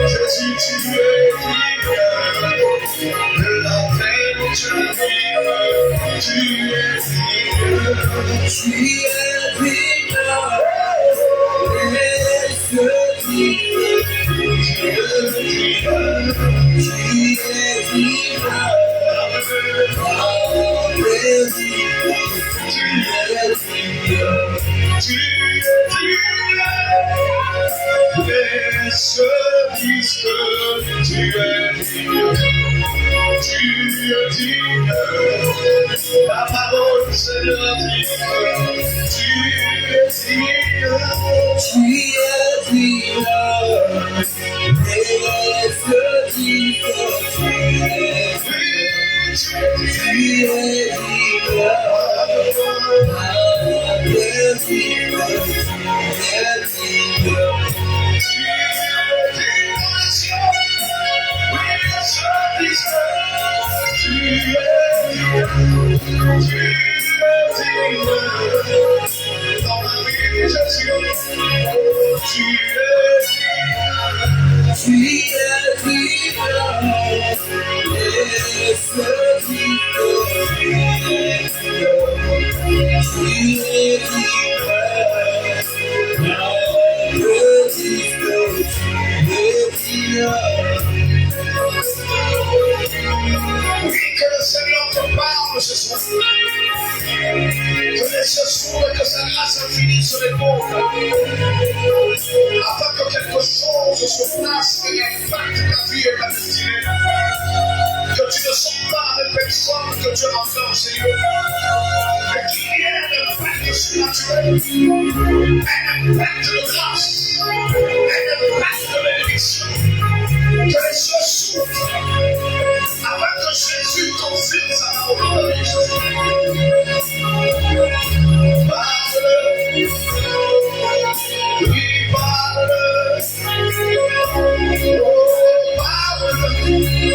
Jésus, tu es digne de la paix, tu es digne, tu es digne. Tu es digne, tu es digne. La parole Seigneur dit tu es digne, tu es digne, ce soir. Que les secours et que sa grâce infinie se répandent. Afin que quelque chose se place et impacte ta vie et ta destinée. Que tu ne sois pas une personne que Dieu entend, Seigneur. Mais qu'il y ait un impact surnaturel. Un impact de grâce. Un impact de bénédiction. Que les cieux s'ouvrent. Afin que Jésus confirme sa parole dans les choses. Parle-le. Oui, parle-le. Oh, parle-le.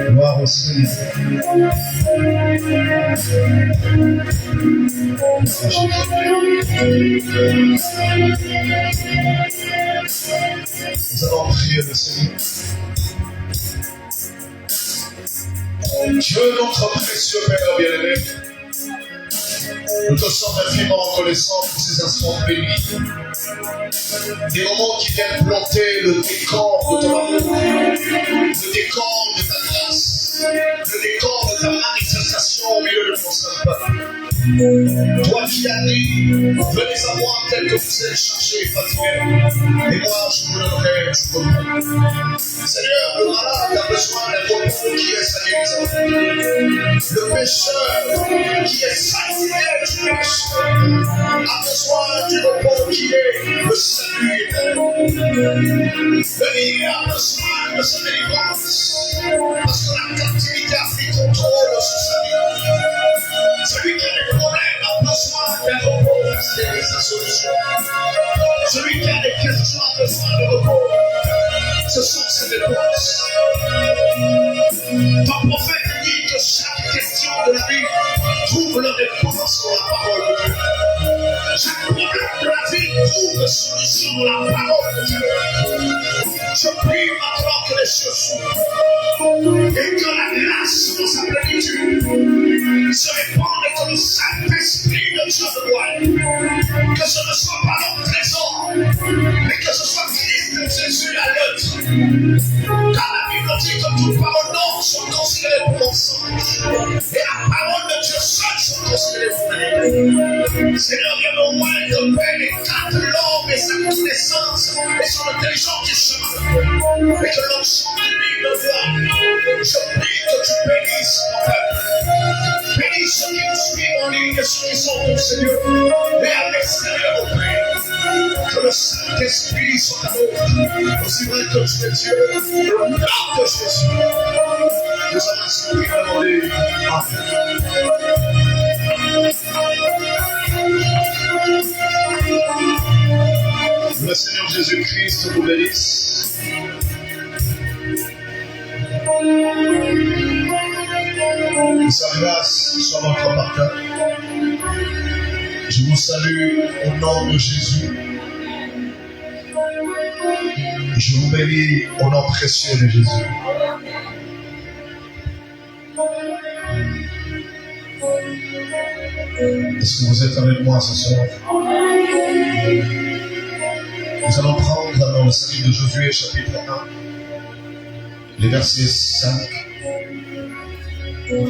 Gloire au Seigneur. Nous allons prier le Seigneur. Dieu, notre précieux Père bien-aimé, nous te sommes infiniment reconnaissants pour ces instants bénis. Des moments qui viennent planter le décor de ton amour, le décor de ta grâce, le décor de ta manifestation au milieu de ton saint peuple. Toi qui as dit, venez à moi tel que vous êtes chargés et fatigués, et moi je vous donnerai du repos. Seigneur, le malade a besoin d'un repos qui est sa guérison. Le pécheur qui est fatigué du péché a besoin du repos qui est le salut éternel. Venir a besoin de sa délivrance, parce que la captivité a pris contrôle sur sa vie. Celui qui a des problèmes a besoin d'un repos, c'est sa solution. Celui qui a des questions a besoin de repos. Ce sont ses réponses. Ton prophète dit que chaque question de la vie trouve leur réponse dans la parole de Dieu. Chaque problème de la vie trouve solution dans la parole de Dieu. Je prie maintenant que les choses s'ouvrent et que la grâce dans sa plénitude se répande et que le Saint-Esprit de Dieu de loin, que ce ne soit pas leur trésor, mais que ce soit Christ Jésus à l'œuvre. Car la Bible dit que toute parole d'homme sont considérées pour mensonge, et la parole de Dieu seul sont considérées pour vérité. Seigneur, il y a au moins de paix et quatre l'homme et sa connaissance et son intelligence du chemin, et que l'homme chante lui le voit. Je prie que tu bénisses mon peuple. Bénis ceux qui nous suivent en ligne et ceux qui sont ton Seigneur, et à l'extérieur au Père. Que le Saint-Esprit soit à l'autre, aussi vrai que tu es Dieu, le nom de Jésus. Nous allons ainsi demander Amen. Le Seigneur Jésus-Christ vous bénisse. Que sa grâce soit notre partage. Je vous salue au nom de Jésus. Je vous bénis au nom précieux de Jésus. Est-ce que vous êtes avec moi ce soir? Nous allons prendre dans le chapitre de Josué, chapitre 1, les versets 5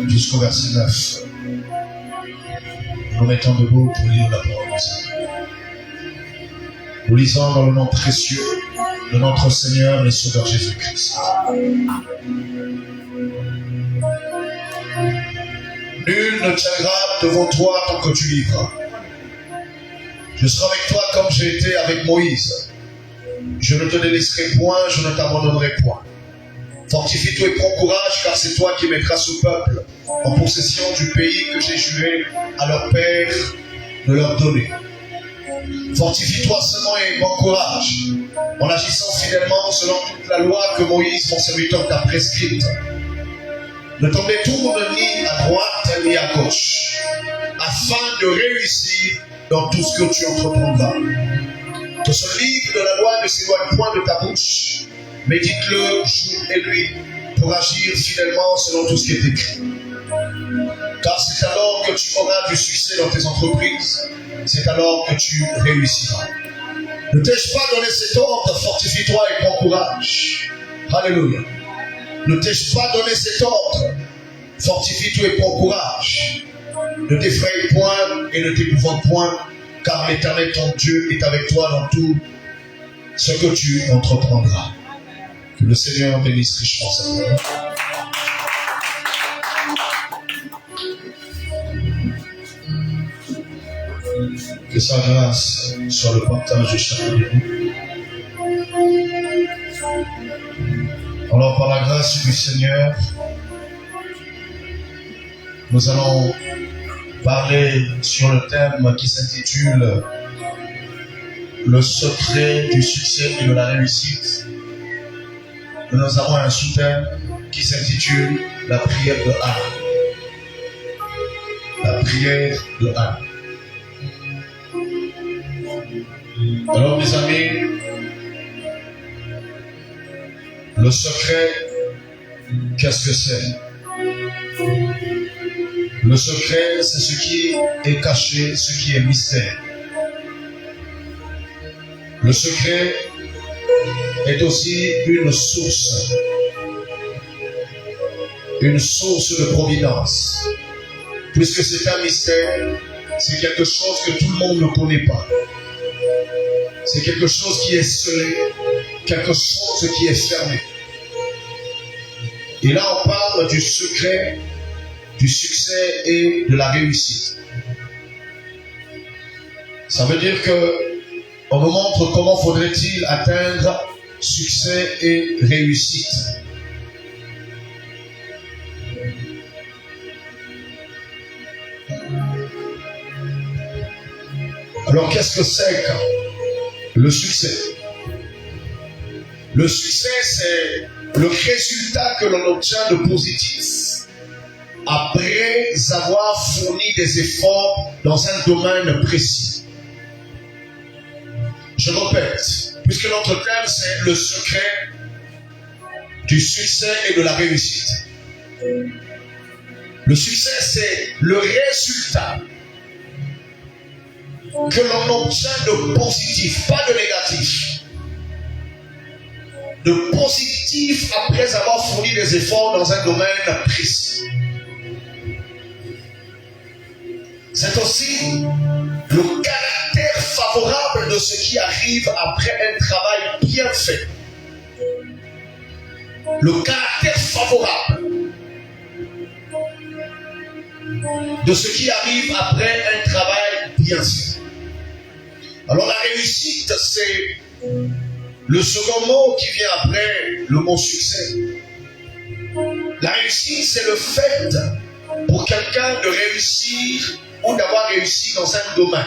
jusqu'au verset 9. Nous mettons debout pour lire la parole de Seigneur. Nous lisons dans le nom précieux de notre Seigneur et Sauveur Jésus-Christ. Nul ne tiendra devant toi tant que tu vivras. Je serai avec toi comme j'ai été avec Moïse. Je ne te délaisserai point, je ne t'abandonnerai point. Fortifie-toi et prends courage, car c'est toi qui mettras ce peuple en possession du pays que j'ai juré à leur père de leur donner. Fortifie-toi seulement et bon courage, en agissant fidèlement selon toute la loi que Moïse, mon serviteur, t'a prescrite. Ne t'en détourne ni à droite ni à gauche, afin de réussir dans tout ce que tu entreprendras. Que ce livre de la loi ne s'éloigne point de ta bouche. Médite-le jour et nuit pour agir fidèlement selon tout ce qui est écrit. Car c'est alors que tu auras du succès dans tes entreprises. C'est alors que tu réussiras. Ne t'ai-je pas donné cet ordre? Fortifie-toi et prends courage. Alléluia. Ne t'ai-je pas donné cet ordre? Fortifie-toi et prends courage. Ne t'effraie point et ne t'épouvante point, car l'Éternel ton Dieu est avec toi dans tout ce que tu entreprendras. Que le Seigneur bénisse richement sa parole. Que sa grâce soit le partage de chacun de nous. Alors, par la grâce du Seigneur, nous allons parler sur le thème qui s'intitule « Le secret du succès et de la réussite ». nous avons un sous-thème qui s'intitule la prière de Anne. La prière de Anne. Alors mes amis, le secret, qu'est-ce que c'est? Le secret, c'est ce qui est caché, ce qui est mystère. Le secret est aussi une source de providence. Puisque c'est un mystère, c'est quelque chose que tout le monde ne connaît pas. C'est quelque chose qui est scellé, quelque chose qui est fermé. Et là, on parle du secret, du succès et de la réussite. Ça veut dire que on nous montre comment faudrait-il atteindre succès et réussite. Alors qu'est-ce que c'est le succès? Le succès, c'est le résultat que l'on obtient de positif après avoir fourni des efforts dans un domaine précis. Je répète, puisque notre thème c'est le secret du succès et de la réussite. Le succès, c'est le résultat que l'on obtient de positif, pas de négatif. De positif après avoir fourni des efforts dans un domaine précis. C'est aussi le caractère favorable de ce qui arrive après un travail bien fait. Le caractère favorable de ce qui arrive après un travail bien fait. Alors la réussite, c'est le second mot qui vient après le mot succès. La réussite, c'est le fait pour quelqu'un de réussir ou d'avoir réussi dans un domaine.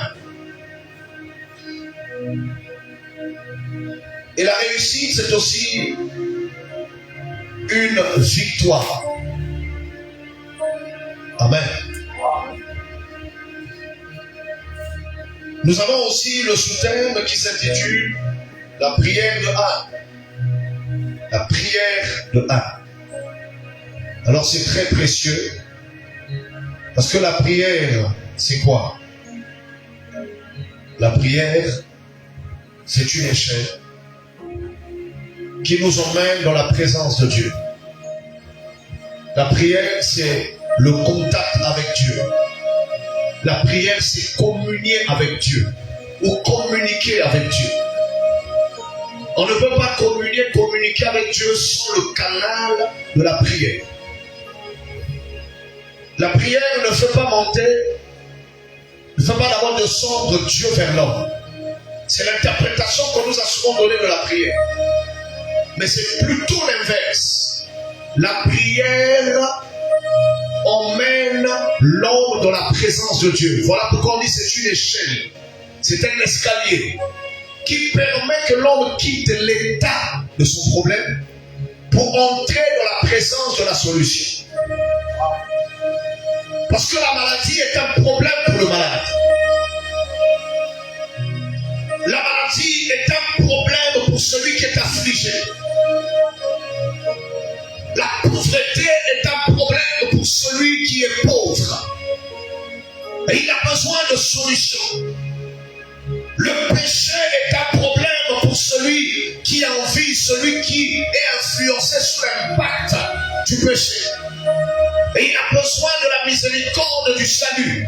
Et la réussite, c'est aussi une victoire. Amen. Nous avons aussi le sous-thème qui s'intitule la prière de Anne. La prière de Anne. Alors c'est très précieux. Parce que la prière, c'est quoi? La prière, c'est une échelle qui nous emmène dans la présence de Dieu. La prière, c'est le contact avec Dieu. La prière, c'est communier avec Dieu ou communiquer avec Dieu. On ne peut pas communiquer avec Dieu sans le canal de la prière. La prière ne fait pas monter, ne fait pas d'abord descendre Dieu vers l'homme. C'est l'interprétation qu'on nous a souvent donnée de la prière. Mais c'est plutôt l'inverse. La prière emmène l'homme dans la présence de Dieu. Voilà pourquoi on dit c'est une échelle. C'est un escalier qui permet que l'homme quitte l'état de son problème pour entrer dans la présence de la solution. Parce que la maladie est un problème pour le malade. La maladie est un problème pour celui qui est affligé. La pauvreté est un problème pour celui qui est pauvre. Et il a besoin de solutions. Le péché est un problème pour celui qui a envie, celui qui est influencé sous l'impact du péché. Et il a besoin de la miséricorde du salut.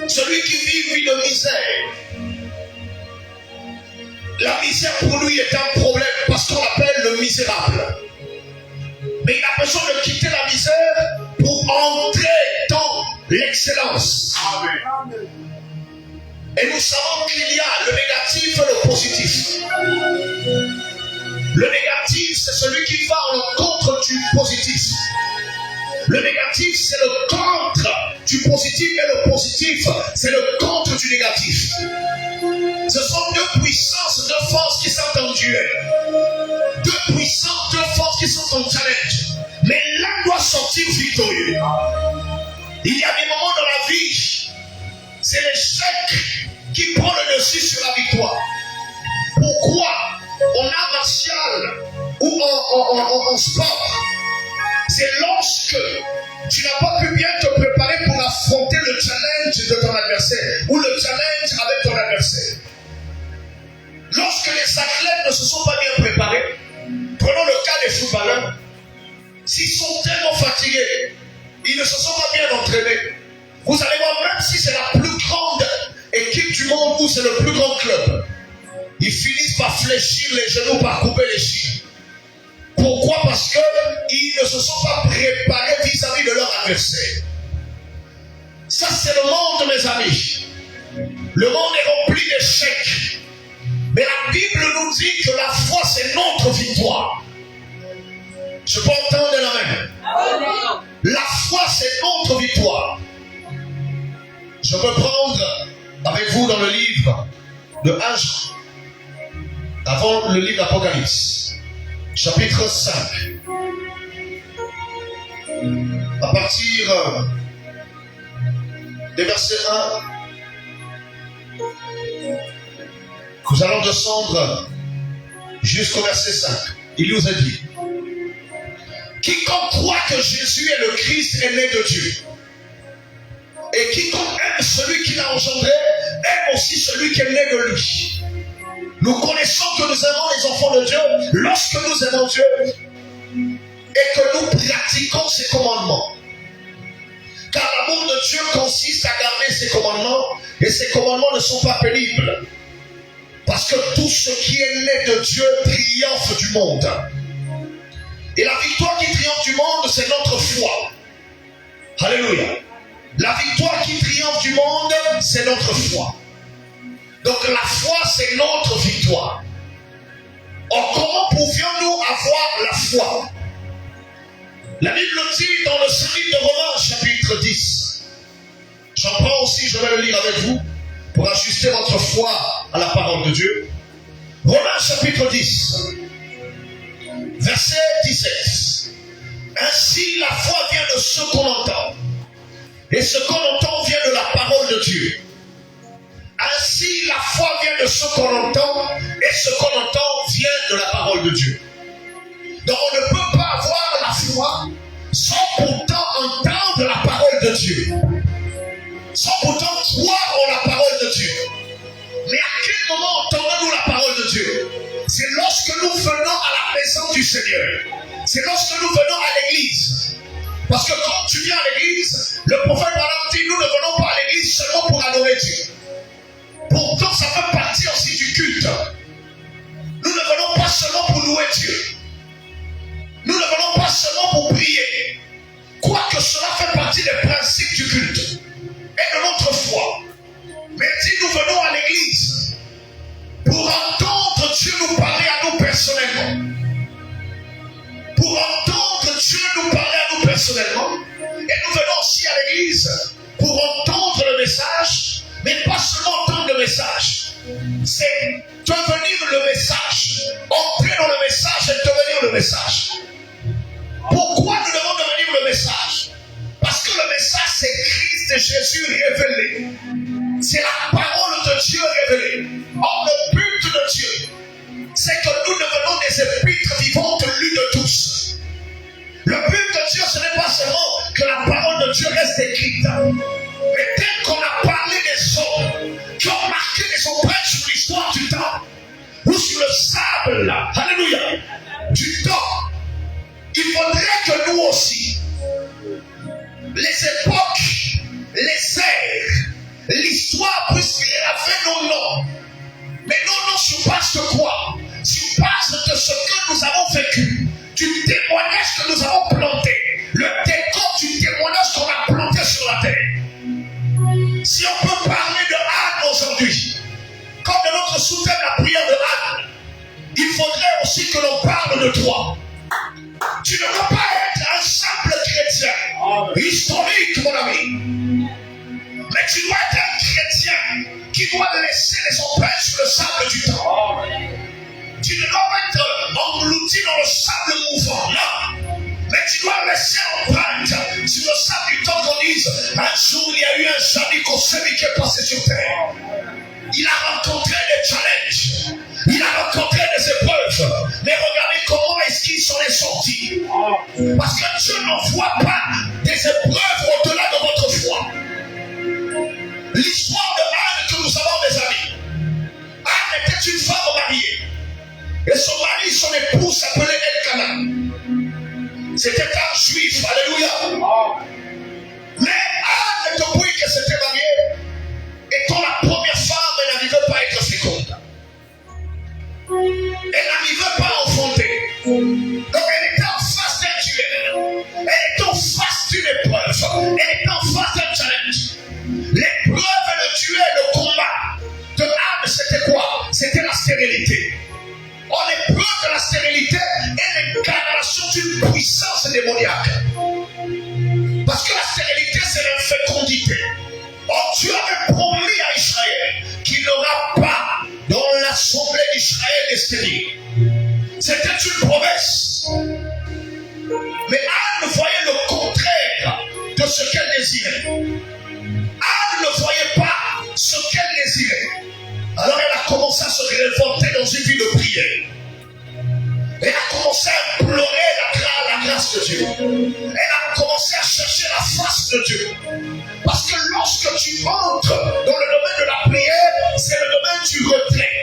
Celui qui vit une misère. La misère pour lui est un problème parce qu'on l'appelle le misérable. Mais il a besoin de quitter la misère pour entrer dans l'excellence. Amen. Et nous savons qu'il y a le négatif et le positif. Le négatif, c'est celui qui va en l'encontre du positif. Le négatif, c'est le contre du positif, et le positif, c'est le contre du négatif. Ce sont deux puissances, deux forces qui sont en duel. Il y a des moments dans la vie, c'est l'échec qui prend le dessus sur la victoire. Pourquoi en art martial ou en sport, c'est lorsque tu n'as pas pu bien te préparer pour affronter le challenge de ton adversaire ou le challenge avec ton adversaire. Lorsque les athlètes ne se sont pas bien préparés, prenons le cas des footballeurs, s'ils sont tellement fatigués, ils ne se sont pas bien entraînés. Vous allez voir, même si c'est la plus grande équipe du monde ou c'est le plus grand club, ils finissent par fléchir les genoux, par couper les chevilles. Pourquoi? Parce qu'ils ne se sont pas préparés vis-à-vis de leur adversaire. Ça, c'est le monde, mes amis. Le monde est rempli d'échecs. Mais la Bible nous dit que la foi, c'est notre victoire. Je peux entendre la même. La foi, c'est notre victoire. Je peux prendre avec vous dans le livre de 1 Jean, avant le livre d'Apocalypse, chapitre 5. À partir des versets 1, nous allons descendre jusqu'au verset 5. Il nous a dit: quiconque croit que Jésus est le Christ est né de Dieu. Et quiconque aime celui qui l'a engendré, aime aussi celui qui est né de lui. Nous connaissons que nous aimons les enfants de Dieu lorsque nous aimons Dieu et que nous pratiquons ses commandements. Car l'amour de Dieu consiste à garder ses commandements, et ses commandements ne sont pas pénibles. Parce que tout ce qui est né de Dieu triomphe du monde. Et la victoire qui triomphe du monde, c'est notre foi. Alléluia. La victoire qui triomphe du monde, c'est notre foi. Donc la foi, c'est notre victoire. Or, comment pouvions-nous avoir la foi? La Bible dit dans le livre de Romains, chapitre 10. J'en prends aussi, je vais le lire avec vous, pour ajuster votre foi à la parole de Dieu. Romains, chapitre 10, verset 17. Ainsi, la foi vient de ce qu'on entend. Et ce qu'on entend vient de la parole de Dieu. Ainsi, la foi vient de ce qu'on entend, et ce qu'on entend vient de la parole de Dieu. Donc, on ne peut pas avoir la foi sans pourtant entendre la parole de Dieu. Sans pourtant croire en la parole de Dieu. Mais à quel moment entendons-nous la parole de Dieu? C'est lorsque nous venons à la présence du Seigneur. C'est lorsque nous venons à l'église. Parce que quand tu viens à l'église, le prophète Balaam dit: nous ne venons pas à l'église seulement pour adorer Dieu. Pourtant, ça fait partie aussi du culte. Nous ne venons pas seulement pour louer Dieu. Nous ne venons pas seulement pour prier. Quoique cela fait partie des principes du culte et de notre foi. Mais si nous venons à l'église pour entendre Dieu nous parler à nous personnellement, pour entendre Dieu nous parler à nous personnellement, et nous venons aussi à l'église pour entendre le message, mais pas seulement entendre le message, c'est devenir le message, entrer dans le message et devenir le message. Pourquoi nous devons devenir le message? Parce que le message, c'est Christ et Jésus révélé. C'est la parole de Dieu révélée. Or, le but de Dieu, c'est que nous devenons des épîtres vivantes lues de tous. Le but de Dieu, ce n'est pas seulement que la parole de Dieu reste écrite, mais tel qu'on a parlé des hommes qui ont marqué des empreintes sur l'histoire du temps, ou sur le sable, alléluia, du temps, il faudrait que nous aussi, les époques, les ères, l'histoire puisse graver nos noms. Mais nos noms sur base de quoi? Sur base de ce que nous avons vécu, du témoignage que nous avons planté, le décor du témoignage qu'on a planté sur la terre. Si on peut parler de Anne aujourd'hui, comme de notre sous-thème la prière de Anne, il faudrait aussi que l'on parle de toi. Tu ne peux pas être un simple chrétien historique, mon ami. Mais tu dois être un chrétien qui doit laisser les empreintes sur le sable du temps. Tu ne dois pas être englouti dans le sable mouvant, non. Mais tu dois laisser empreinte sur le sable du temps qu'on dise, un jour il y a eu un Jean-Luc Osemi qui est passé sur terre. Il a rencontré des challenges. Il a rencontré des épreuves. Mais regardez comment est-ce qu'ils s'en est sortis. Parce que Dieu n'envoie pas des épreuves au-delà de votre foi. L'histoire de Anne que nous avons, mes amis. Anne était une femme mariée. Et son mari, son épouse s'appelait Elkana. C'était un juif. Alléluia. Mais Anne, depuis qu'elle s'était mariée, étant la première femme, elle n'arrivait pas à être féconde. Elle n'arrivait pas à enfanter. Donc elle était en face d'un duel. Elle était en face d'une épreuve. Elle était en face d'un challenge. L'épreuve et le duel, le combat de Anne, c'était quoi? C'était la stérilité. En épreuve de la stérilité est l'incarnation d'une puissance démoniaque. Parce que la stérilité, c'est l'infécondité. Or, Dieu avait promis à Israël qu'il n'aura pas dans l'assemblée d'Israël des stériles. C'était une promesse. Mais Anne voyait le contraire de ce qu'elle désirait. Anne ne voyait pas ce qu'elle désirait. Alors elle a commencé à se révolter dans une vie de prière. Elle a commencé à implorer la grâce de Dieu. Elle a commencé à chercher la face de Dieu. Parce que lorsque tu entres dans le domaine de la prière, c'est le domaine du retrait.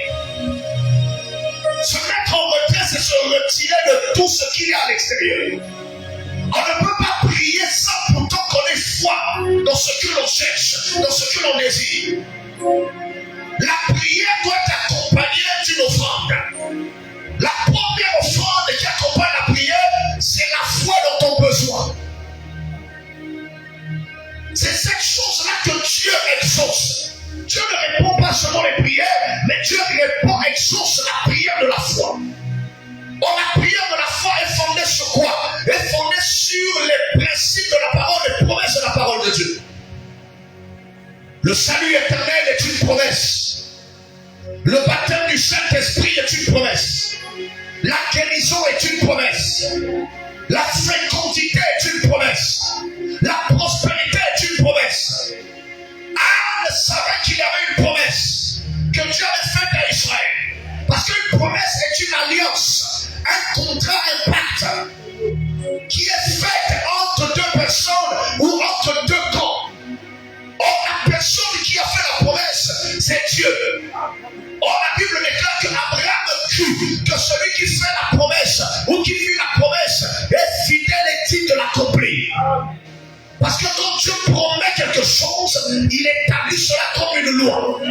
Se mettre en retrait, c'est se retirer de tout ce qu'il y a à l'extérieur. On ne peut pas prier sans pourtant qu'on ait foi dans ce que l'on cherche, dans ce que l'on désire. La prière doit être accompagnée d'une offrande. La première offrande qui accompagne la prière, c'est la foi dans ton besoin. C'est cette chose-là que Dieu exauce. Dieu ne répond pas seulement les prières, mais Dieu répond, exauce la prière de la foi. Or, la prière de la foi est fondée sur quoi? Elle est fondée sur les principes de la parole, les promesses de la parole de Dieu. Le salut éternel est une promesse. Le baptême du Saint-Esprit est une promesse. La guérison est une promesse. La fécondité est une promesse. La prospérité est une promesse. Anne savait qu'il y avait une promesse que Dieu avait faite à Israël. Parce qu'une promesse est une alliance, un contrat, un pacte qui est fait entre deux personnes ou entre deux camps. Or, la personne qui a fait la promesse, c'est Dieu. Or, la Bible déclare qu'Abraham crut que celui qui fait la promesse ou qui fit la promesse est fidèle et digne de l'accomplir. Parce que quand Dieu promet quelque chose, il établit cela comme une loi.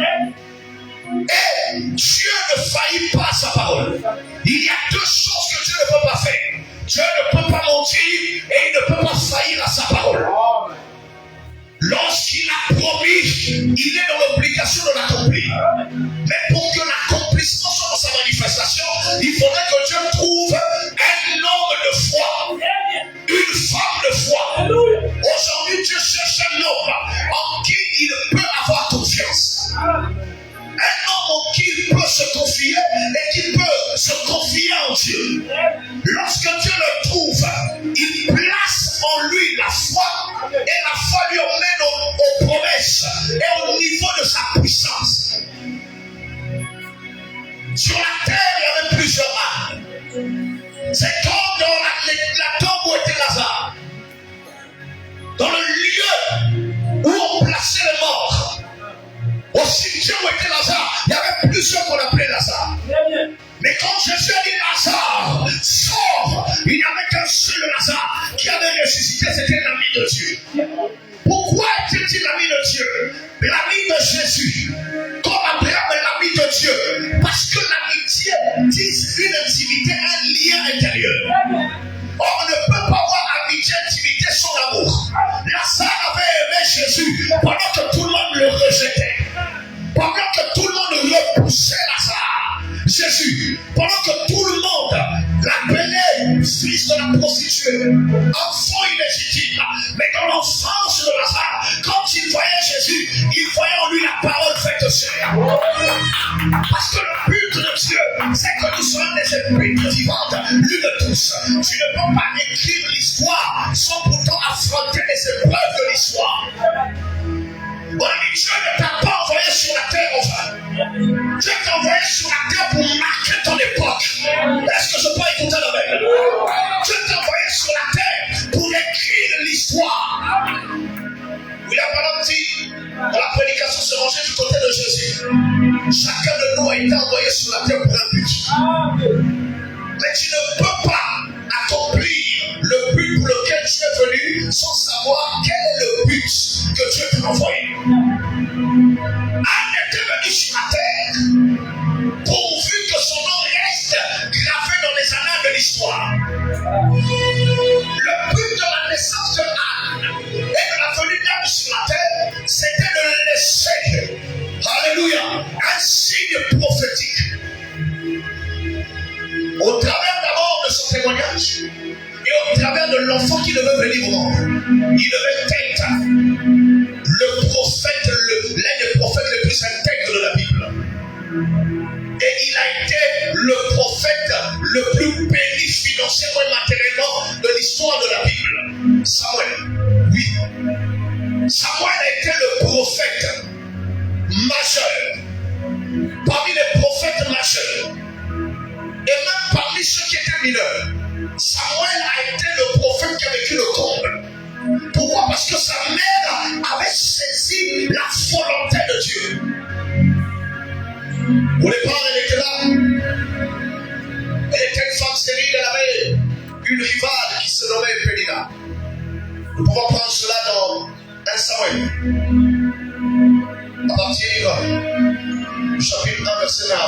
Et Dieu ne faillit pas à sa parole. Il y a deux choses que Dieu ne peut pas faire. Dieu ne peut pas mentir et il ne peut pas faillir à sa parole. Lorsqu'il a promis, il est dans l'obligation de l'accomplir. Mais pour que l'accomplissement soit dans sa manifestation, il faudrait que Dieu trouve un homme de foi, une femme de foi. Aujourd'hui, Dieu cherche un homme en qui il peut avoir confiance. Un homme en qui il peut se confier et qui peut se confier en Dieu. Lorsque Dieu le trouve, il place en lui la foi et la foi lui emmène aux promesses et au niveau de sa puissance. Sur la terre, il y avait plusieurs âmes. C'est comme dans la tombe où était Lazare. Dans le lieu où on plaçait les morts. Au cimetière où était Lazare, il y avait plusieurs qu'on appelait Lazare. Mais quand Jésus a dit Lazare, sors, il n'y avait qu'un seul Lazare qui avait ressuscité, c'était l'ami de Dieu. Pourquoi était-il l'ami de Dieu? L'ami de Jésus. Comme Abraham est l'ami de Dieu. Parce que l'amitié dit une intimité, un lien intérieur. Or, on ne peut pas avoir amitié, intimité sans amour. Lazare avait aimé Jésus pendant que tout le monde le rejetait. Pendant que tout le monde repoussait Lazare. Jésus, pendant que tout le monde l'appelait fils de la prostituée, enfant illégitime, mais dans l'enfance de Lazare, quand il voyait Jésus, il voyait en lui la parole faite chair. Parce que le but de Dieu, c'est que nous soyons des esprits parole vivante, lue de tous. Tu ne peux pas écrire l'histoire sans pourtant affronter les épreuves de l'histoire. On a dit, Dieu ne t'a pas envoyé sur la terre, enfin. Dieu t'a envoyé sur la terre pour marquer ton époque. Est-ce que je peux écouter la même? Dieu t'a envoyé sur la terre pour écrire l'histoire. Il a pas dit, dans la prédication se ranger du côté de Jésus. Chacun de nous a été envoyé sur la terre pour un but. Mais tu ne peux pas accomplir le but pour lequel tu es venu sans savoir quel est le but que Dieu t'a envoyé. Anne était venu sur la terre pourvu que son nom reste gravé dans les annales de l'histoire. Le but de la naissance de Anne et de la venue d'Anne sur la terre, c'était de laisser, alléluia, un signe prophétique. Au travers d'abord de son témoignage et au travers de l'enfant qui devait venir au monde, il devait être le prophète, l'un des prophètes les plus intègres de la Bible. Et il a été le prophète le plus béni financièrement et matériellement de l'histoire de la Bible. Samuel, oui. Samuel a été le prophète majeur, parmi les prophètes majeurs. Et même parmi ceux qui étaient mineurs, Samuel a été le prophète qui a vécu le comble. Pourquoi? Parce que sa mère avait saisi la volonté de Dieu. Au départ, elle était là. Elle était une femme stérile, elle avait une rivale qui se nommait Pénina. Nous pouvons prendre cela dans 1 Samuel. À partir du chapitre 1, verset 9.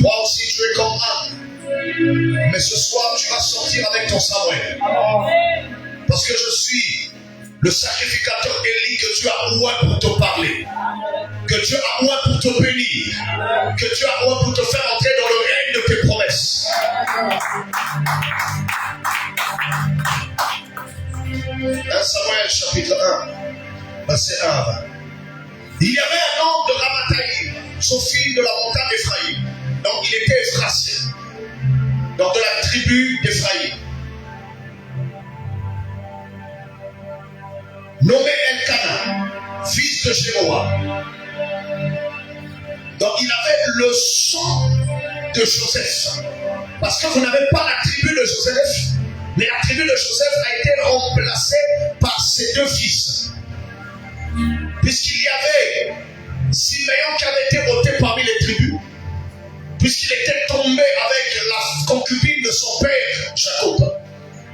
Toi aussi tu es comme Anne. Mais ce soir tu vas sortir avec ton Samuel. Parce que je suis le sacrificateur Élie que Dieu a oint pour te parler. Que Dieu a oint pour te bénir. Que Dieu a oint pour te faire entrer dans le règne de tes promesses. 1 Samuel chapitre 1, verset 1 à 20. Il y avait un homme de Ramathaïm, son fils de la montagne d'Éphraïm. Donc il était Ephratien, donc de la tribu d'Éphraïm. Nommé Elkana, fils de Jéroa. Donc il avait le sang de Joseph. Parce que vous n'avez pas la tribu de Joseph, mais la tribu de Joseph a été remplacée par ses deux fils. Puisqu'il y avait Siméon qui avait été ôté parmi les tribus, puisqu'il était tombé avec la concubine de son père, Jacob.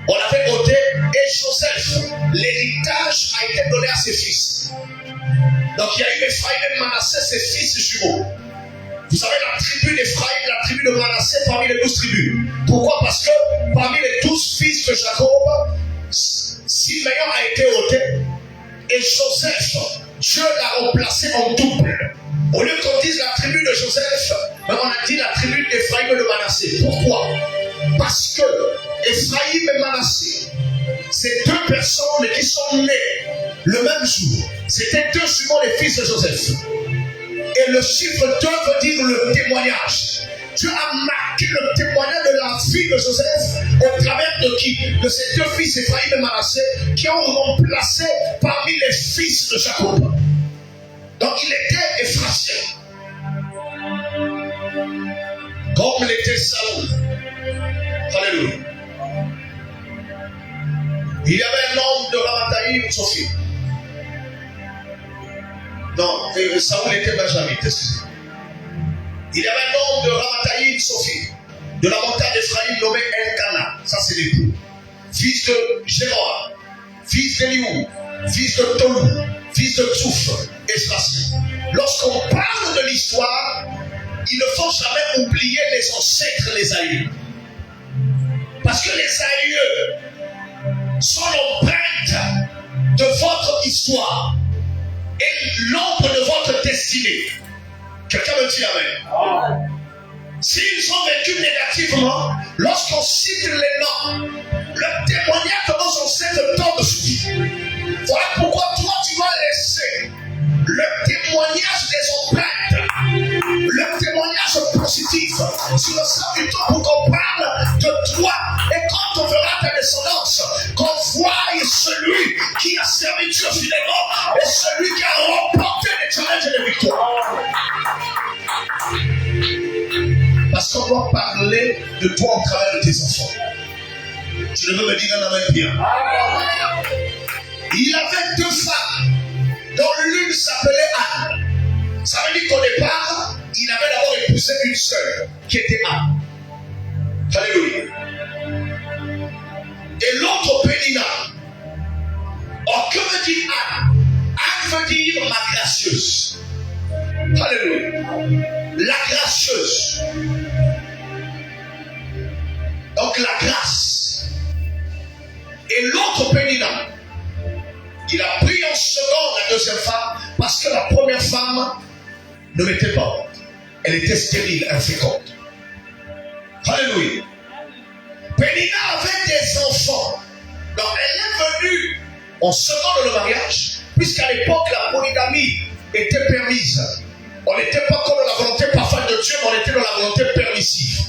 On l'avait ôté et Joseph, l'héritage a été donné à ses fils. Donc il y a eu Ephraïm et Manassé, ses fils jumeaux. Vous savez, la tribu d'Ephraïm, la tribu de Manassé parmi les 12 tribus. Pourquoi? Parce que parmi les 12 fils de Jacob, Siméon a été ôté et Joseph, Dieu l'a remplacé en double. Au lieu qu'on dise la tribu de Joseph, on a dit la tribu d'Ephraïm et de Manassé. Pourquoi? Parce que Ephraïm et Manassé, c'est deux personnes qui sont nées le même jour. C'était deux jumeaux, les fils de Joseph. Et le chiffre 2 veut dire le témoignage. Dieu a marqué le témoignage de la vie de Joseph au travers de qui? De ses deux fils, Ephraïm et Manassé, qui ont remplacé parmi les fils de Jacob. Donc il était Ephratien. Comme l'était Saoul. Alléluia. Il y avait un homme de Ramathaïm, Sophie. Non, Saoul était benjamite, excusez. Il y avait un homme de Ramathaïm, Sophie, de la montagne d'Ephraïm nommé Elkana, ça c'est l'époux, fils de Jéroa, fils d'Eliou, fils de Tolou, fils de Tsouf, Ephratien. Lorsqu'on parle de l'histoire, il ne faut jamais oublier les ancêtres, les aïeux. Parce que les aïeux sont l'empreinte de votre histoire et l'ombre de votre destinée. Quelqu'un me dit amen. S'ils ont vécu négativement, lorsqu'on cite les noms, le témoignage de nos ancêtres tombe sur vous. Voilà pourquoi toi tu vas laisser le témoignage des empreintes, le témoignage positif sur le sang du temps pour qu'on parle de toi. Et quand on verra ta descendance, qu'on voie celui qui a servi Dieu fidèlement et celui qui a remporté les challenges et les victoires. Parce qu'on doit parler de toi au travers de tes enfants. Tu ne veux me dire un amen bien. Il avait 2 femmes, dont l'une s'appelait Anne. Ça veut dire qu'au départ, il avait d'abord épousé une seule, qui était Anne. Alléluia. Et l'autre Pénina. Or, que veut dire Anne? Anne veut dire ma gracieuse. Alléluia. La gracieuse. Donc la grâce. Et l'autre Pénina, il a pris en second la deuxième femme parce que la première femme ne l'était pas. Elle était stérile, inféconde. Alléluia. Pénina avait des enfants. Donc elle est venue en second de le mariage, puisqu'à l'époque la polygamie était permise. On n'était pas comme la volonté parfaite de Dieu, mais on était dans la volonté permissive.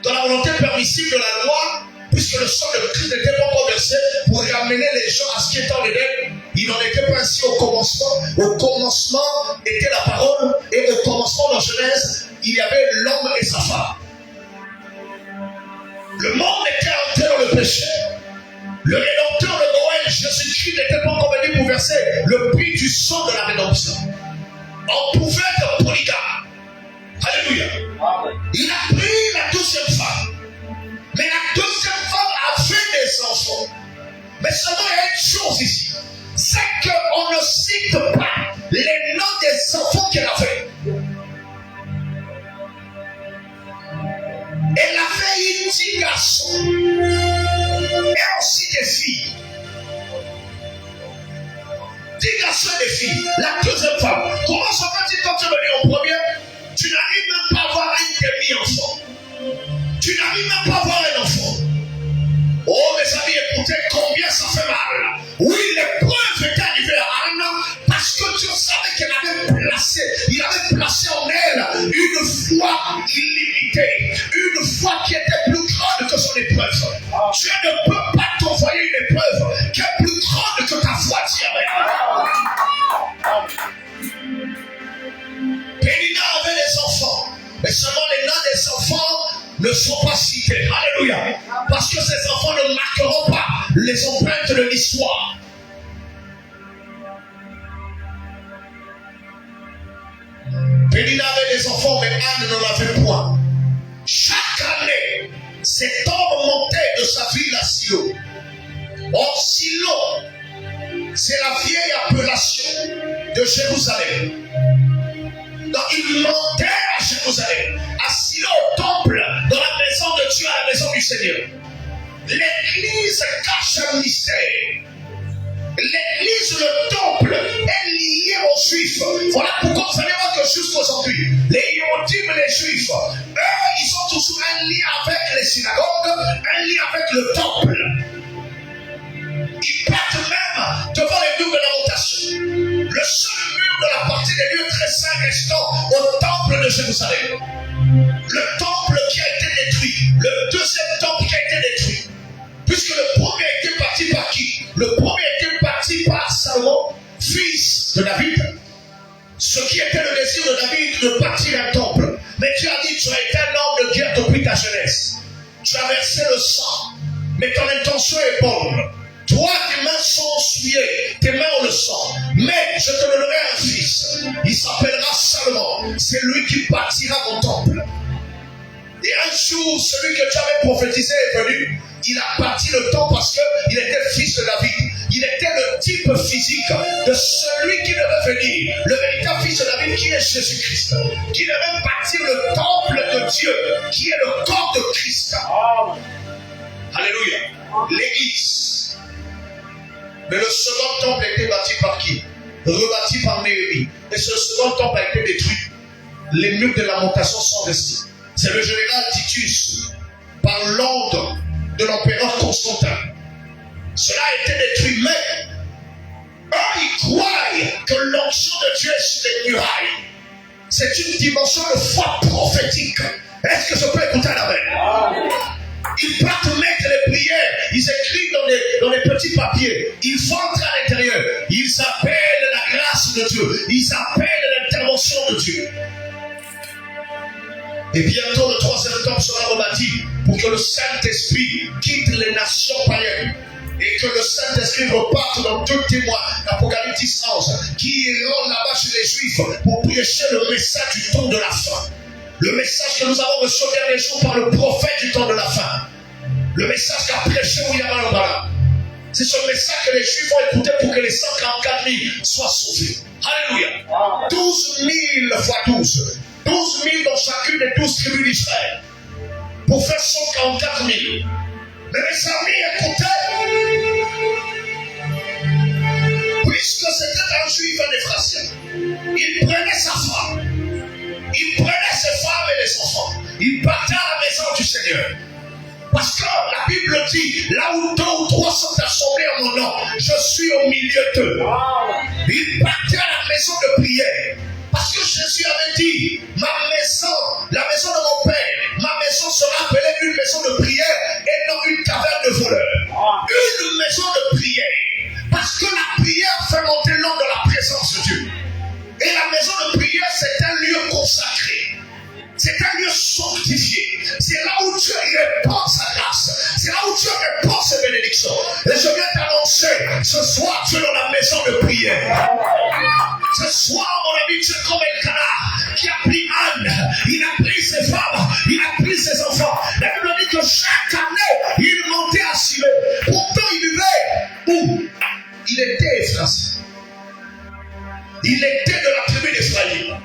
Dans la volonté permissive de la loi, puisque le sang de Christ n'était pas encore versé pour ramener les gens à ce qui était en Éden, il n'en était pas ainsi au commencement. Au commencement était la parole, et au commencement dans Genèse, il y avait l'homme et sa femme. Le monde était entré dans le péché. Le rédempteur de Noël, Jésus-Christ, n'était pas encore venu pour verser le prix du sang de la rédemption. On pouvait être polygame. Alléluia. Il a pris la deuxième femme. Mais la deuxième femme avait des enfants. Mais seulement il y a une chose ici. C'est qu'on ne cite pas les noms des enfants qu'elle avait. Elle avait 10 garçons. Et aussi des filles. 10 garçons et des filles. La deuxième femme. Comment ça fait-il quand tu es venu en premier? Tu n'arrives même pas à avoir un demi-enfant. Tu n'arrives même pas à avoir un enfant. Oh mes amis, écoutez combien ça fait mal. Oui, l'épreuve était arrivée à Anne parce que Dieu savait qu'elle avait placé, il avait placé en elle une foi illimitée, une foi qui était plus grande que son épreuve. Dieu ne peut pas t'envoyer une épreuve qui est plus grande que ta foi, Pénina avait des enfants, mais seulement les noms des enfants ne sont pas cités. Alléluia. Parce que ces enfants ne marqueront pas les empreintes de l'histoire. Pénina avait des enfants, mais Anne n'en avait point. Chaque année, cet homme montait de sa ville à Silo. Or, Silo, c'est la vieille appellation de Jérusalem. Donc, il montait à Jérusalem, à Silo, au temple, dans la maison de Dieu, à la maison du Seigneur. L'église cache un mystère. L'église, le temple, est lié aux Juifs. Voilà pourquoi vous allez voir que jusqu'aujourd'hui, les Yodim et les Juifs, eux, ils ont toujours un lien avec les synagogues, un lien avec le temple. Ils partent même devant les murs de lamentation. Le seul mur de la partie des lieux très saints restant au temple de Jérusalem. Le temple qui a été détruit. Le deuxième temple qui a été détruit. Puisque le premier a été parti par qui? Le premier a été parti par Salomon, fils de David. Ce qui était le désir de David de bâtir un temple. Mais Dieu a dit, tu as été un homme de guerre depuis ta jeunesse. Tu as versé le sang. Mais ton intention est bonne. Toi, tes mains sont souillées, tes mains ont le sang. Mais je te donnerai un fils. Il s'appellera Salomon. C'est lui qui bâtira mon temple. Et un jour, celui que tu avais prophétisé est venu. Il a bâti le temple parce qu'il était fils de David. Il était le type physique de celui qui devait venir. Le véritable fils de David qui est Jésus-Christ. Qui devait bâtir le temple de Dieu. Qui est le corps de Christ. Alléluia. L'église. Mais le second temple a été bâti par qui? Rebâti par Néhémie. Et ce second temple a été détruit. Les murs de lamentation sont restés. C'est le général Titus, par l'ordre de l'empereur Constantin. Cela a été détruit, mais eux, ils croient que l'onction de Dieu est sur les murailles. C'est une dimension de foi prophétique. Est-ce que je peux écouter l'amen? Ils partent mettre les prières, ils écrivent dans les petits papiers, ils font entrer à l'intérieur, ils appellent la grâce de Dieu, ils appellent l'intervention de Dieu. Et bientôt le 3e temple sera rebâti pour que le Saint-Esprit quitte les nations païennes et que le Saint-Esprit reparte dans deux témoins, Apocalypse 10, 11, qui iront là-bas chez les Juifs pour prêcher le message du temps de la fin. Le message que nous avons reçu au dernier jour par le prophète du temps de la fin. Le message qu'a prêché William Alobala. C'est ce message que les Juifs vont écouter pour que les 144 000 soient sauvés. Alléluia. 12 000 fois 12. 12 000 dans chacune des 12 tribus d'Israël. Pour faire 144 000. Mais mes amis, écoutez. Puisque c'était un Juif, un Ephrassien, il prenait sa femme. Il prenait ses femmes et les enfants. Il partait à la maison du Seigneur. Parce que la Bible dit, là où 2 ou 3 sont assemblés en mon nom, je suis au milieu d'eux. Il partait à la maison de prière. Parce que Jésus avait dit, ma maison, la maison de mon Père, ma maison sera appelée une maison de prière et non une caverne de voleurs. Une maison de prière. Parce que la prière fait monter l'homme dans la présence de Dieu. Et la maison de prière, c'est un lieu consacré. C'est un lieu sanctifié. C'est là où Dieu répand sa grâce. C'est là où Dieu répand ses bénédictions. Et je viens t'annoncer, ce soir, tu es dans la maison de prière. Ce soir, mon ami, tu es comme Elkanah qui a pris Anne. Il a pris ses femmes. Il a pris ses enfants. La Bible dit que chaque année, il montait à Silo. Pourtant, il vivait où? Il était Ephrassien. Il était de la tribu d'Ephraïm.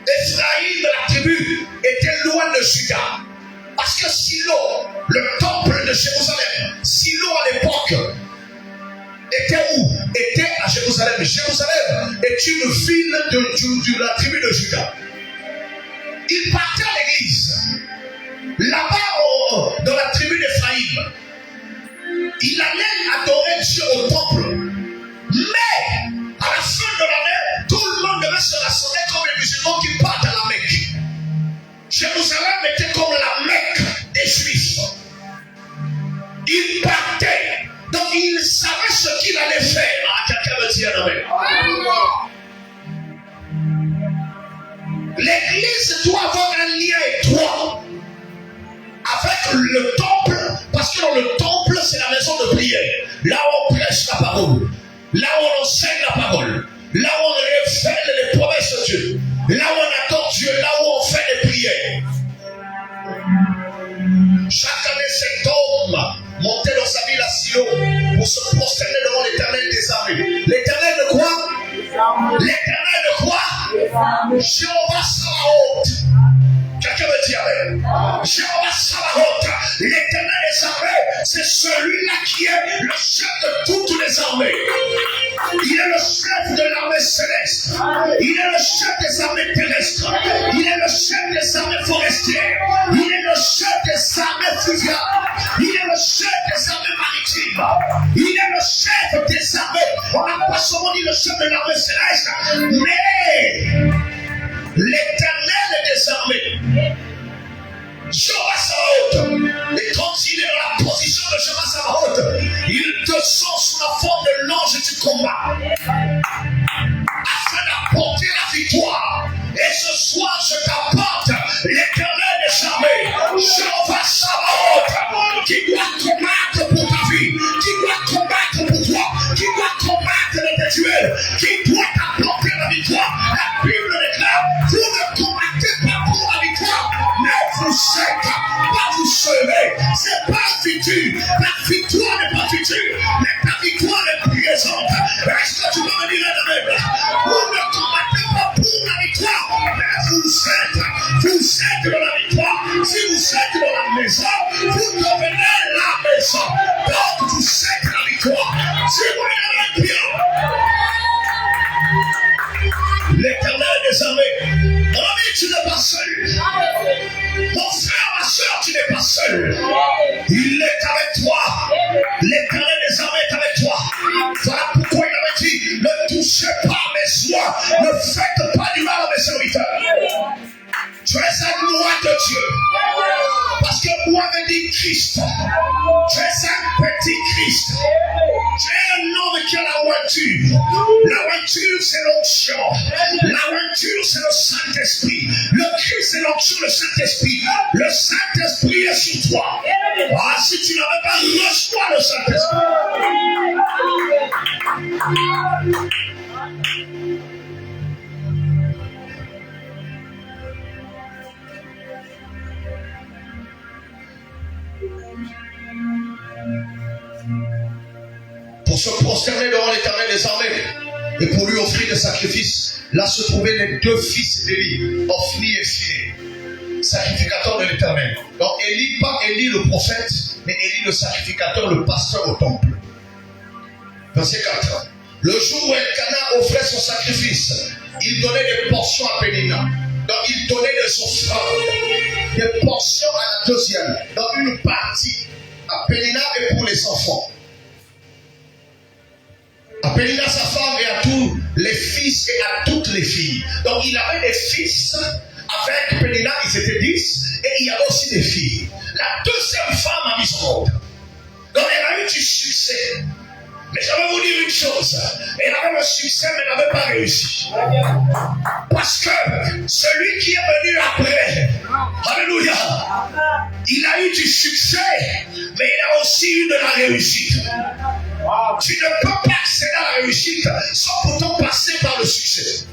Ephraïm, la tribu, était loin de Juda. Parce que Silo, le temple de Jérusalem, Silo à l'époque, était où? Était à Jérusalem. Jérusalem est une ville de la tribu de Juda. Il partait à l'église. Là-bas, dans la tribu d'Ephraïm, il allait adorer Dieu au temple. Mais, à la fin de l'année, tout le monde devait se rassembler comme les musulmans qui partent à la Mecque. Jérusalem était comme la Mecque des Juifs. Il partait, donc il savait ce qu'il allait faire. Ah, quelqu'un me dit un amen. L'église doit avoir un lien étroit avec le temple, parce que dans le temple, c'est la maison de prière. Là où on prêche la parole. Là où on enseigne la parole, là où on révèle les promesses de Dieu, là où on adore Dieu, là où on fait des prières. Chaque année, cet homme montait dans sa ville à Silo pour se prosterner devant l'Éternel des armées. L'Éternel de quoi? L'Éternel de quoi? Jéhovah Sabaoth. Quelqu'un me dit amen. Jéhovah Sabaoth, l'Éternel des armées, c'est celui-là qui est le chef de toutes les armées. Il est le chef de l'armée céleste. Il est le chef des armées terrestres. Il est le chef des armées forestières. Il est le chef des armées fluviales. Il est le chef des armées maritimes. Il est le chef des armées. On n'a pas seulement dit le chef de l'armée céleste, mais l'Éternel des armées. Jéhovah Sabaoth. Et quand il est dans la position de Jéhovah Sabaoth, il descend sous la forme de l'ange du combat afin d'apporter la victoire. Et ce soir, je t'apporte l'Éternel des armées, Jéhovah Sabaoth, qui doit combattre pour ta vie, qui doit combattre pour toi, qui doit combattre dans tes duels, qui doit t'apporter la victoire. La Bible déclare, vous ne combattez pas pour la victoire, mais vous êtes pas vous sauver. C'est pas futur. La victoire n'est pas future, mais ta victoire est présente. Est-ce que tu vas me dire la même? Vous ne combattez pas pour la victoire, mais vous êtes dans la victoire. Si vous êtes dans la maison, vous devenez la maison. Donc vous êtes la victoire. Si vous l'avez bien, l'Éternel des armées. Mon ami, tu n'es pas seul. Mon frère, ma soeur, tu n'es pas seul. Il est avec toi. L'Éternel des armées est avec toi. Voilà pourquoi il avait dit, ne touchez pas mes soins. Ne faites pas du mal à mes serviteurs. dit Christ. Tu es un petit Christ. Tu es un homme qui a la voiture. La voiture, c'est l'onction. La voiture, c'est le Saint-Esprit. Le Christ, c'est l'onction, le Saint-Esprit. Le Saint-Esprit est sur toi. Ah, si tu n'avais pas, reçois le Saint-Esprit. Pour se prosterner devant l'Éternel des armées et pour lui offrir des sacrifices, là se trouvaient les deux fils d'Élie, Ophni et Phiné, sacrificateurs de l'Éternel. Donc Élie, pas Élie le prophète, mais Élie le sacrificateur, le pasteur au temple. Verset 4. Le jour où Elkana offrait son sacrifice, il donnait des portions à Pénina. Donc il donnait des offrandes, des portions à la deuxième. Donc une partie à Pénina et pour les enfants. À Pénina, sa femme, et à tous les fils et à toutes les filles. Donc il avait des fils. Avec Pénina, ils étaient 10. Et il y avait aussi des filles. La deuxième femme a mis son ordre. Donc elle a eu du succès. Mais je vais vous dire une chose. Elle avait le succès, mais elle n'avait pas réussi. Parce que celui qui est venu après, alléluia, il a eu du succès, mais il a aussi eu de la réussite. Tu ne peux pas accéder à la réussite sans pourtant passer par le succès.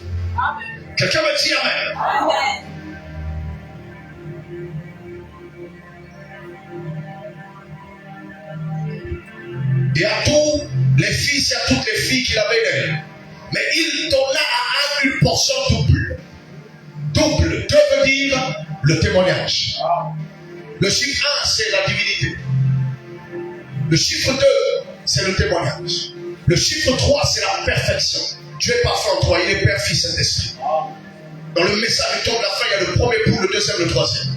Quelqu'un me dit amen. Et à tous les fils et à toutes les filles qu'il avait d'elle. Mais il donna à Anne une portion double. Double, que veut dire le témoignage. Le chiffre 1, c'est la divinité. Le chiffre 2, c'est le témoignage. Le chiffre 3, c'est la perfection. Dieu est parfait en toi, il est Père, Fils et Saint-Esprit. Dans le message du temps de la fin, il y a le premier pour, le deuxième, le troisième.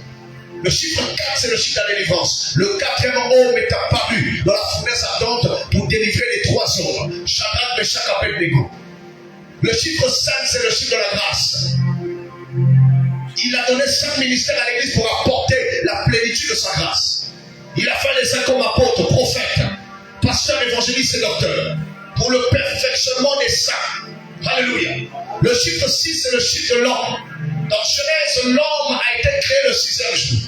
Le chiffre 4, c'est le chiffre de la délivrance. Le quatrième homme est apparu dans la fournaise ardente pour délivrer les trois autres. Shadrach, Meshach, Abednego. Le chiffre 5, c'est le chiffre de la grâce. Il a donné 5 ministères à l'église pour apporter la plénitude de sa grâce. Il a fait les uns comme apôtres, prophètes, pasteurs, évangélistes et docteurs, pour le perfectionnement des saints. Alléluia. Le chiffre 6, c'est le chiffre de l'homme. Dans Genèse, l'homme a été créé le 6e jour.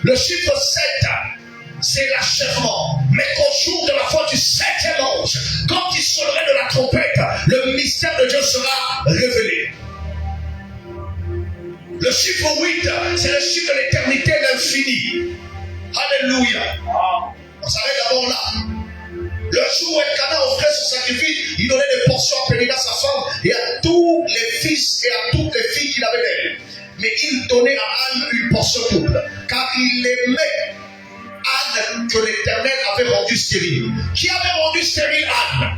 Le chiffre 7, c'est l'achèvement. Mais qu'au jour de la fin du 7e ange, quand il sonnerait de la trompette, le mystère de Dieu sera révélé. Le chiffre 8, c'est le chiffre de l'éternité, l'infini. Alléluia. On s'arrête d'abord là. Le jour où Elkana offrait son sacrifice, il donnait des portions à Pénina, sa femme, et à tous les fils et à toutes les filles qu'il avait d'elle. Mais il donnait à Anne une portion double, car il aimait Anne que l'Éternel avait rendue stérile. Qui avait rendu stérile Anne?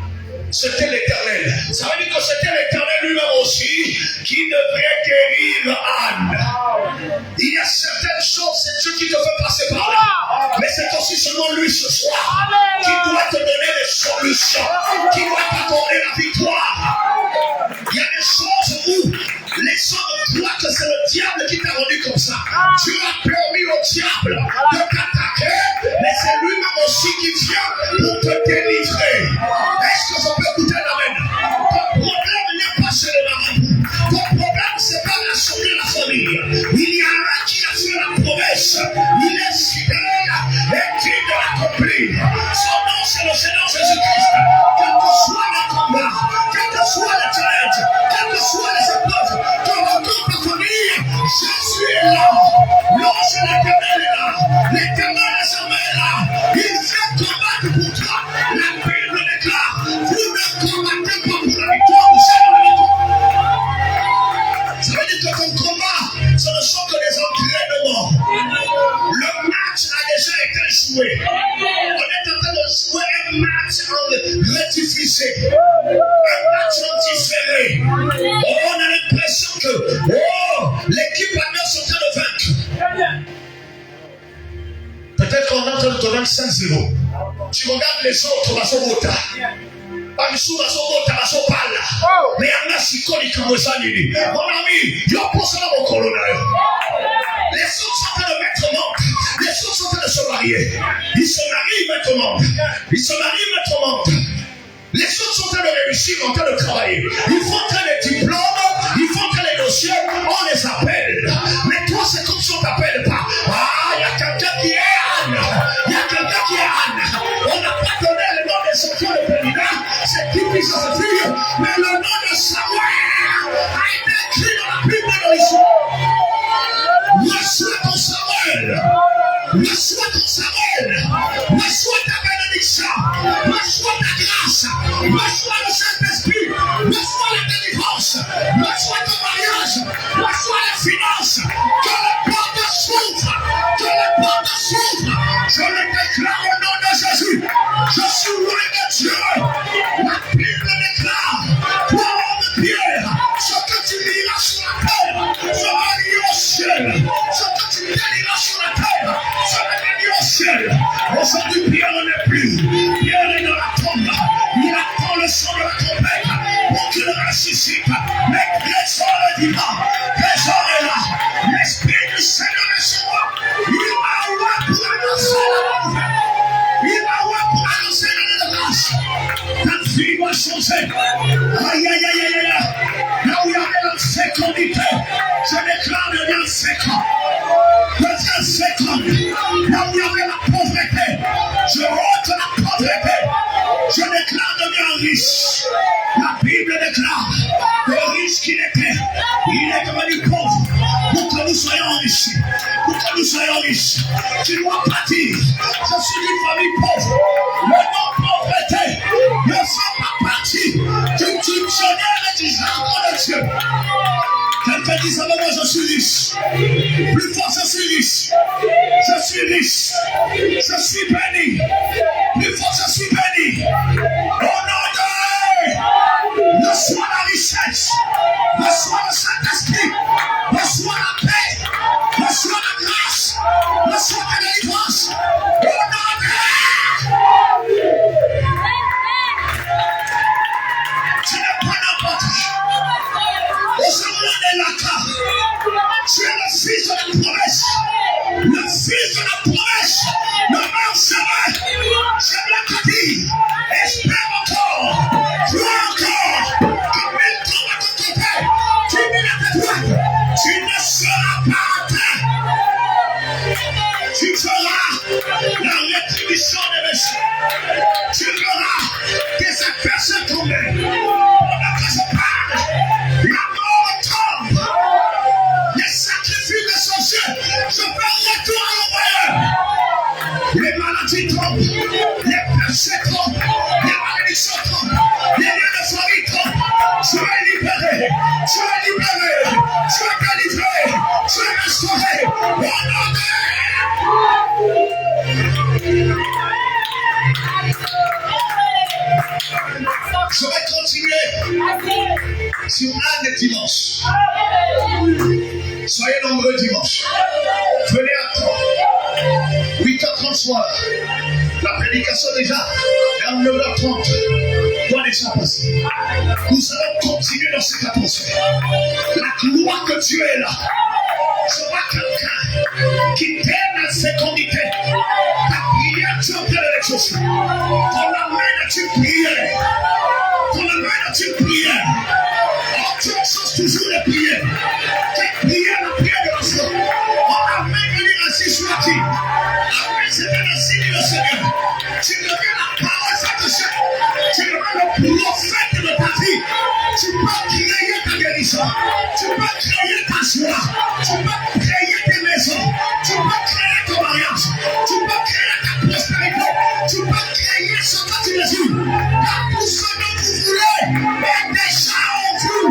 C'était l'Éternel. Ça veut dire que c'était l'Éternel lui-même aussi qui devrait guérir Anne. Il y a certaines choses, c'est Dieu qui te fait passer par là. Mais c'est aussi seulement lui ce soir qui doit te donner des solutions, qui doit t'accorder la victoire. Il y a des choses où les hommes croient que c'est le diable qui t'a rendu comme ça. Dieu a permis au diable de t'attaquer, mais c'est lui-même aussi qui vient pour te délivrer. Est-ce que je peux écouter l'amen? Ton problème n'est pas chez les marabouts. Ton problème, c'est pas la sauver la famille. Il y a un qui a fait la promesse. Il est fidèle et qui de l'accomplir. Son nom, c'est le Seigneur Jésus-Christ. Quel que soit le combat, quel que soit le challenge, quelles que soient les épreuves, ton retour ta famille, Jésus est là. L'ange de l'Éternel est là. L'Éternel des armées est là. Il vient combattre pour toi. La Bible déclare, vous ne combattez pas pour la victoire, vous savez la victoire. Ça veut dire que ton combat, ce ne sont que des entraînements. Le match a déjà été joué. On est en train de jouer un match en rectifié, un match en différé. On a l'impression que l'équipe adverse est en train de vaincre. Peut-être qu'on est en train de te vaincre 5-0. Tu regardes les autres, la Sobota. Bamisou la Sobota, la Sopala. Mais il y en a si connus comme vous savez. Mon ami, il y a pour ça mon colonel. Les autres sont en train de mettre montre. Les autres sont en train de se marier. mariés. Ils se marient maintenant. Ils se marient maintenant. Les autres sont en train de réussir, en train de travailler. Ils font les diplômes, ils font les dossiers, on les appelle. Mais toi, c'est comme si on ne t'appelle pas. Ah, il y a quelqu'un qui est Anne. Il y a quelqu'un qui est Anne. On n'a pas donné le nom de son fils de Pénina. C'est qui puisse se fille. Mais le nom de Samuel a été écrit dans la Bible de l'histoire. Reçois ton Samuel. Reçois ton Samuel. Reçois ta bénédiction. Reçois ta grâce. Reçois le Saint-Esprit. Reçois la délivrance. Reçois ton mariage. Reçois les finances. Que les portes s'ouvrent. Que les portes s'ouvrent. Je le déclare au nom de Jésus. Je suis loin de Dieu. La Bible déclare. Toi, homme de Pierre, ce que tu liras sur la terre sera lié au ciel. Ce que tu déliras sur la terre sera lié au ciel. Aujourd'hui, Pierre n'est plus. Pierre est dans la tombe. Il attend le sang de la tempête pour qu'il ressuscite. Mais Grésor est vivant. Grésor est là. L'Esprit du Seigneur est sur moi. Il m'a ouvert pour annoncer la bonne. Il m'a ouvert pour annoncer la délivrance. Ta vie va changer. Aïe, aïe, aïe, aïe, aïe. Là où il y avait l'insécurité, je déclare le bien séquent. Le bien séquent. Là où il y avait la pauvreté, je ôte la pauvreté. Je déclare de bien riche. La Bible déclare le riche qu'il était. Il est devenu pauvre. Pour que nous soyons riches. Pour que nous soyons riches. Tu dois partir. Je suis d'une famille pauvre. Le nom pauvreté ne fait pas partie du dictionnaire du jargon de Dieu. Quelqu'un dit ça, moi je suis riche. Plus fort, je suis riche. Je suis riche. Je suis béni. Plus fort, je suis béni. Au nom de reçois la richesse. Reçois le Saint-Esprit. Reçois la paix. Reçois la grâce. Reçois la délivrance. Au nom de tu n'es pas n'importe qui. Au second de la carte, tu es le fils de la promesse. Le fils de la promesse. Le même chemin. J'aime la cadie. Espère encore. Crois encore. Que mille tombent à ton côté. 10 000 à ta droite. Tu ne seras pas atteint. Tu feras la rétribution des méchants. Tu verras tes adversaires tomber. Pendant que je parle, la mort tombe. Les sacrifices des sorciers, je fais retour à l'envoyeur. Les maladies tombent, les péchés tombent, les malédictions tombent, les lieux de famille tombent. Tu es libéré, tu es libéré, tu es délivré, tu es restauré. Au nom de je vais continuer sur un des dimanches. Soyez nombreux dimanche. Venez à temps. 8h30 soir. La prédication déjà vers 9h30 doit déjà passer. Nous allons continuer dans cette atmosphère. La gloire que Dieu est là. Je vois quelqu'un qui t'aime à ses condités. Ta prière, tu entends les choses. Ton amène tu prières. Ton amène tu prières. En toute chose, toujours les prières. Tes prières, la prière de la foi. On amène venir ainsi sur la vie. Amène, c'est un signe du Seigneur. Tu deviens la parole sainte. Tu deviens le prophète de ta vie. Tu peux créer ta guérison. Tu peux créer ta joie. Tu peux créer tes maisons. Tu peux créer ton mariage. Tu peux créer ta prospérité. Tu peux créer ce que tu désires. Car tout ce que vous voulez est déjà en vous.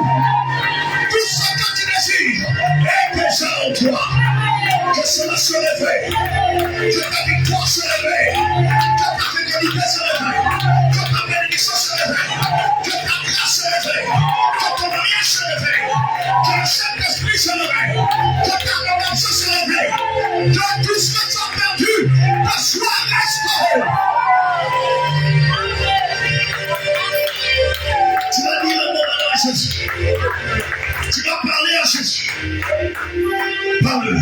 Tout ce que tu désires est déjà en toi. Que cela se réveille. Que ta victoire se réveille. Que ta fécondité se réveille. Que ta bénédiction se réveille. Que ta grâce se réveille. Que ton mariage se réveille. Que le Saint-Esprit se réveille. Que ta rédemption se réveille. Que tout ce que tu as perdu te soit restauré. Tu vas dire un moment à Jésus. Tu vas parler à Jésus. Parle.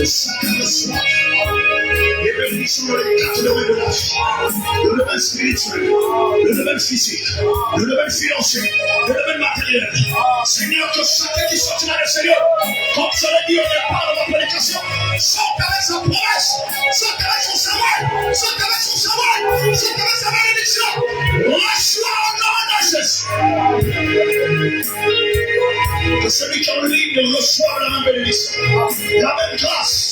chacun reçoit les bénédictions dans les quatre domaines de la vie. Le domaine spirituel, le domaine physique, le domaine financier, le domaine matériel. Seigneur, que chacun qui sortira du Seigneur, comme je l'ai dit au départ de ma prédication, sorte avec sa promesse, sorte avec son savoir, sorte avec son savoir, sorte avec sa bénédiction. Reçois au nom de Jésus. Que celui qui est en ligne reçoive la même bénédiction, la même grâce.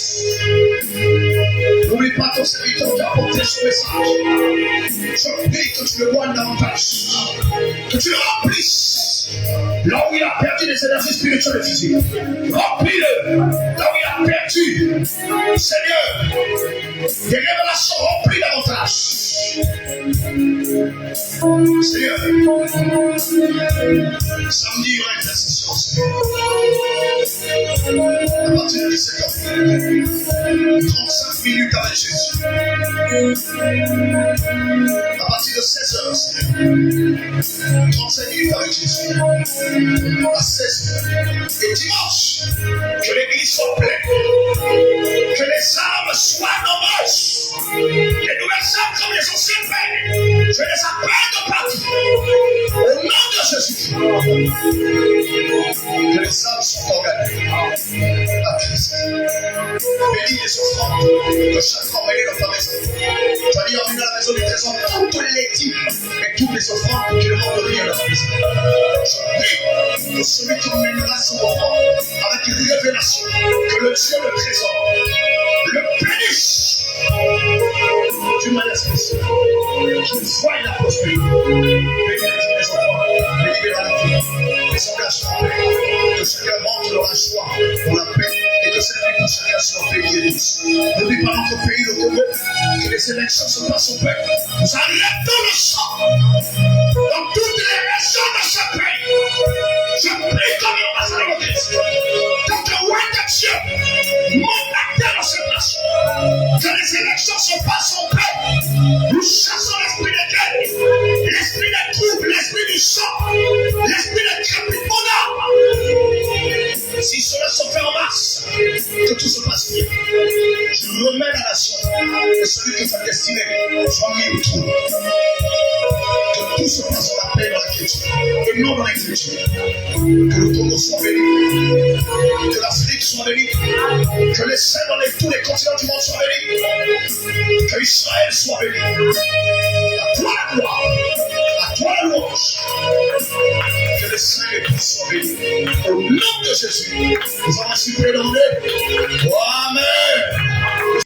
N'oublie pas ton serviteur qui a porté ce message. Je prie que tu le vois davantage, que tu le remplisses. Là où il a perdu les énergies spirituelles et physiques, remplis-le. Là où il a perdu, Seigneur, des révélations, remplis davantage. Seigneur, samedi, il y aura une intercession. À partir de 17h, 35 minutes avec Jésus. À partir de 16h, 35 minutes avec Jésus. À 16h. Et dimanche, que l'église soit pleine. Que les âmes soient nombreuses. Les nouvelles âmes comme les anciennes peines. Je les appelle de partout. Au nom de Jésus. Que les âmes soient organisées à Christ. Bénis les offrandes que chaque homme est dans ta maison. Tu as dit en venant à la maison du trésor, toutes les types et toutes les offrandes pour qu'il demande de venir à la maison. Je prie que celui qui mènera son offrande avec une révélation, que le Dieu le trésor le bénisse d'une manière spéciale, qu'il voie la prospérité. Bénis les enfants, bénis la vie, les engagements, que chacun montre dans la joie, pour la paix, et que cette vie pour chacun soit payée. N'oublie pas notre pays, le Congo, que les élections se passent au paix. Nous arrêtons le sang dans toutes les régions de ce pays. Je prie comme l'ambassadeur de Christ, que le roi de Dieu monte la terre dans cette nation. Que les élections se passent en paix. Nous chassons l'esprit de guerre, l'esprit de trouble, l'esprit du sang, l'esprit de crépuscule. Si cela se fait en masse, que tout se passe bien. Je remets la nation et celui que sa destinée soit mis au trou. Que tout se passe en la paix dans la culture et non dans l'inculture. Que le Congo soit béni, que l'Afrique soit bénie, que les saints dans tous les continents du monde soient bénis, que Israël soit béni. À toi la gloire, à toi la louange. Que les saints et tous soient bénis. Au nom de Jésus, nous allons ainsi prier dans le nom.